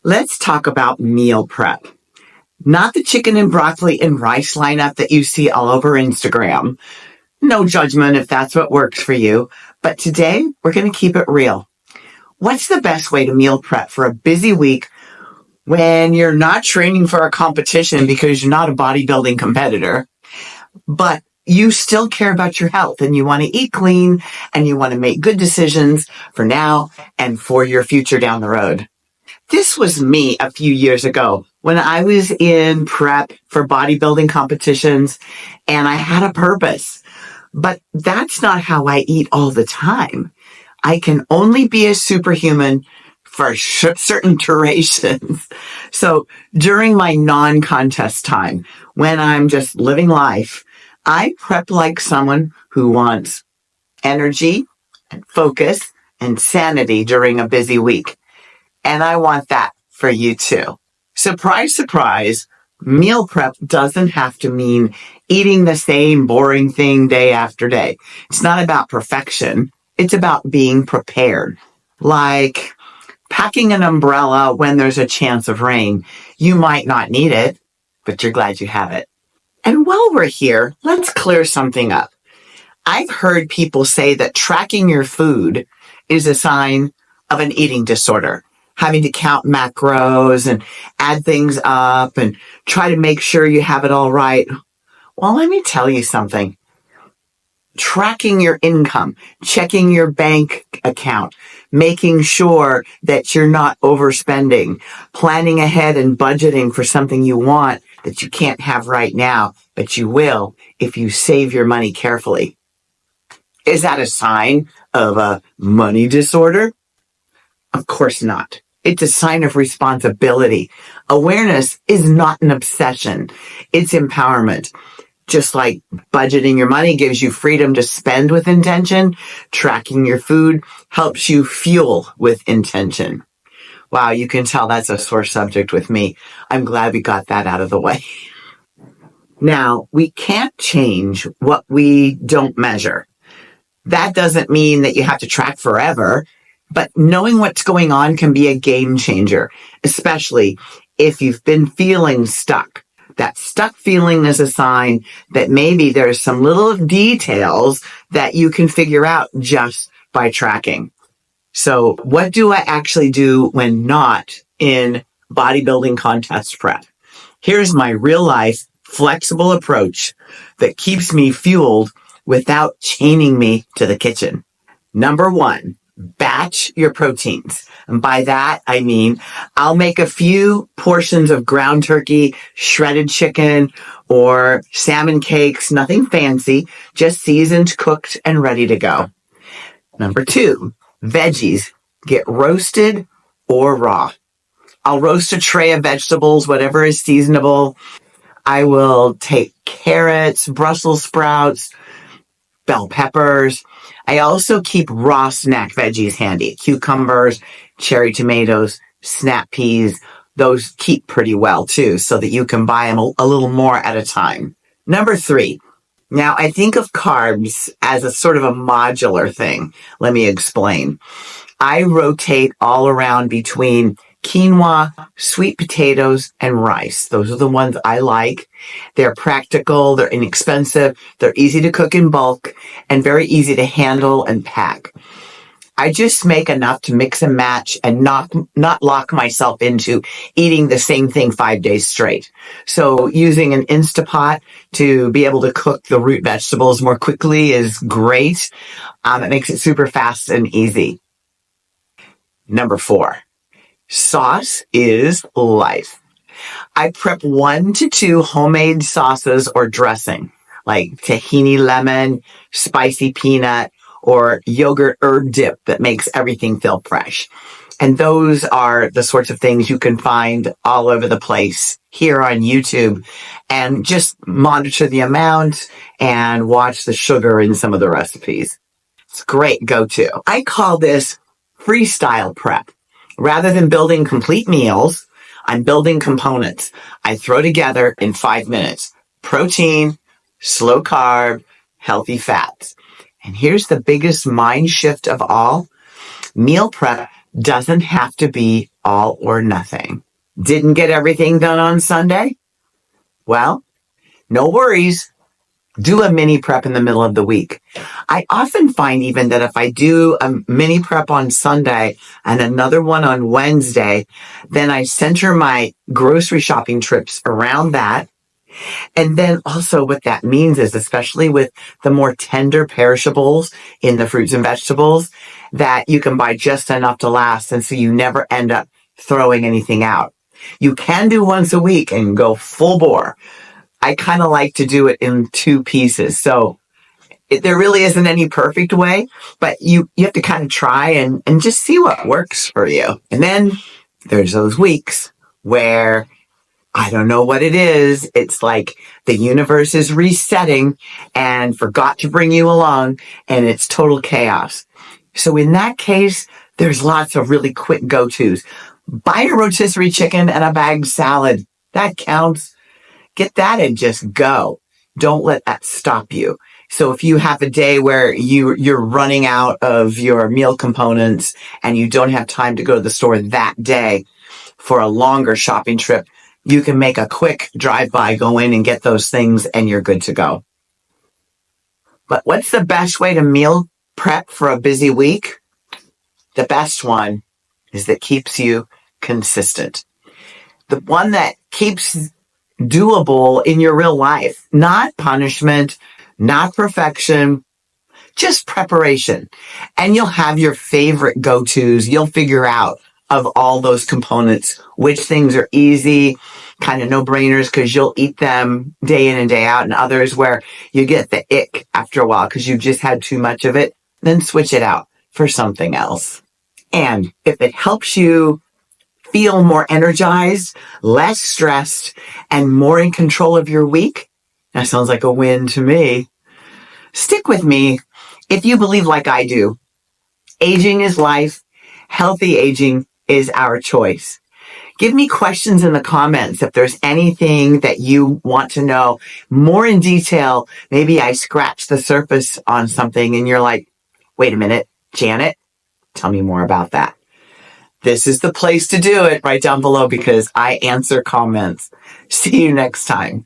Let's talk about meal prep. Not the chicken and broccoli and rice lineup that you see all over Instagram. No judgment if that's what works for you. But today, we're going to keep it real. What's the best way to meal prep for a busy week when you're not training for a competition because you're not a bodybuilding competitor, but you still care about your health and you want to eat clean and you want to make good decisions for now and for your future down the road? This was me a few years ago when I was in prep for bodybuilding competitions and I had a purpose. But that's not how I eat all the time. I can only be a superhuman for certain durations. So during my non-contest time, when I'm just living life, I prep like someone who wants energy and focus and sanity during a busy week. And I want that for you too. Surprise, surprise, meal prep doesn't have to mean eating the same boring thing day after day. It's not about perfection. It's about being prepared. Like packing an umbrella when there's a chance of rain. You might not need it, but you're glad you have it. And while we're here, let's clear something up. I've heard people say that tracking your food is a sign of an eating disorder. Having to count macros and add things up and try to make sure you have it all right. Well, let me tell you something. Tracking your income, checking your bank account, making sure that you're not overspending, planning ahead and budgeting for something you want that you can't have right now, but you will if you save your money carefully. Is that a sign of a money disorder? Of course not. It's a sign of responsibility. Awareness is not an obsession. It's empowerment. Just like budgeting your money gives you freedom to spend with intention, tracking your food helps you fuel with intention. Wow, you can tell that's a sore subject with me. I'm glad we got that out of the way. Now, we can't change what we don't measure. That doesn't mean that you have to track forever, but knowing what's going on can be a game changer, especially if you've been feeling stuck. That stuck feeling is a sign that maybe there's some little details that you can figure out just by tracking. So what do I actually do when not in bodybuilding contest prep? Here's my real life flexible approach that keeps me fueled without chaining me to the kitchen. Number one, batch your proteins. And by that, I mean, I'll make a few portions of ground turkey, shredded chicken, or salmon cakes, nothing fancy, just seasoned, cooked, and ready to go. Number two, veggies. Get roasted or raw. I'll roast a tray of vegetables, whatever is seasonable. I will take carrots, Brussels sprouts, bell peppers. I also keep raw snack veggies handy. Cucumbers, cherry tomatoes, snap peas. Those keep pretty well too, so that you can buy them a little more at a time. Number three. Now, I think of carbs as a sort of a modular thing. Let me explain. I rotate all around between quinoa, sweet potatoes, and rice. Those are the ones I like. They're practical, they're inexpensive, they're easy to cook in bulk, and very easy to handle and pack. I just make enough to mix and match and not lock myself into eating the same thing 5 days straight. So using an Instapot to be able to cook the root vegetables more quickly is great. It makes it super fast and easy. Number four. Sauce is life. I prep 1 to 2 homemade sauces or dressing, like tahini lemon, spicy peanut, or yogurt herb dip that makes everything feel fresh. And those are the sorts of things you can find all over the place here on YouTube. And just monitor the amount and watch the sugar in some of the recipes. It's a great go-to. I call this freestyle prep. Rather than building complete meals, I'm building components I throw together in 5 minutes. Protein, slow carb, healthy fats. And here's the biggest mind shift of all. Meal prep doesn't have to be all or nothing. Didn't get everything done on Sunday? Well, no worries. Do a mini prep in the middle of the week. I often find even that if I do a mini prep on Sunday and another one on Wednesday, then I center my grocery shopping trips around that. And then also what that means is, especially with the more tender perishables in the fruits and vegetables, that you can buy just enough to last. And so you never end up throwing anything out. You can do once a week and go full bore. I kind of like to do it in 2 pieces. So there really isn't any perfect way, but you have to kind of try and just see what works for you. And then there's those weeks where I don't know what it is. It's like the universe is resetting and forgot to bring you along, and it's total chaos. So in that case, there's lots of really quick go-tos. Buy a rotisserie chicken and a bagged salad. That counts. Get that and just go. Don't let that stop you. So if you have a day where you're running out of your meal components and you don't have time to go to the store that day for a longer shopping trip, you can make a quick drive-by, go in and get those things, and you're good to go. But what's the best way to meal prep for a busy week? The best one is that keeps you consistent. The one that keeps doable in your real life, not punishment, not perfection, just preparation. And you'll have your favorite go-tos. You'll figure out of all those components, which things are easy, kind of no-brainers because you'll eat them day in and day out, and others where you get the ick after a while because you've just had too much of it, then switch it out for something else. And if it helps you feel more energized, less stressed, and more in control of your week, that sounds like a win to me. Stick with me if you believe like I do. Aging is life. Healthy aging is our choice. Give me questions in the comments if there's anything that you want to know more in detail. Maybe I scratched the surface on something and you're like, wait a minute, Janet, tell me more about that. This is the place to do it right down below because I answer comments. See you next time.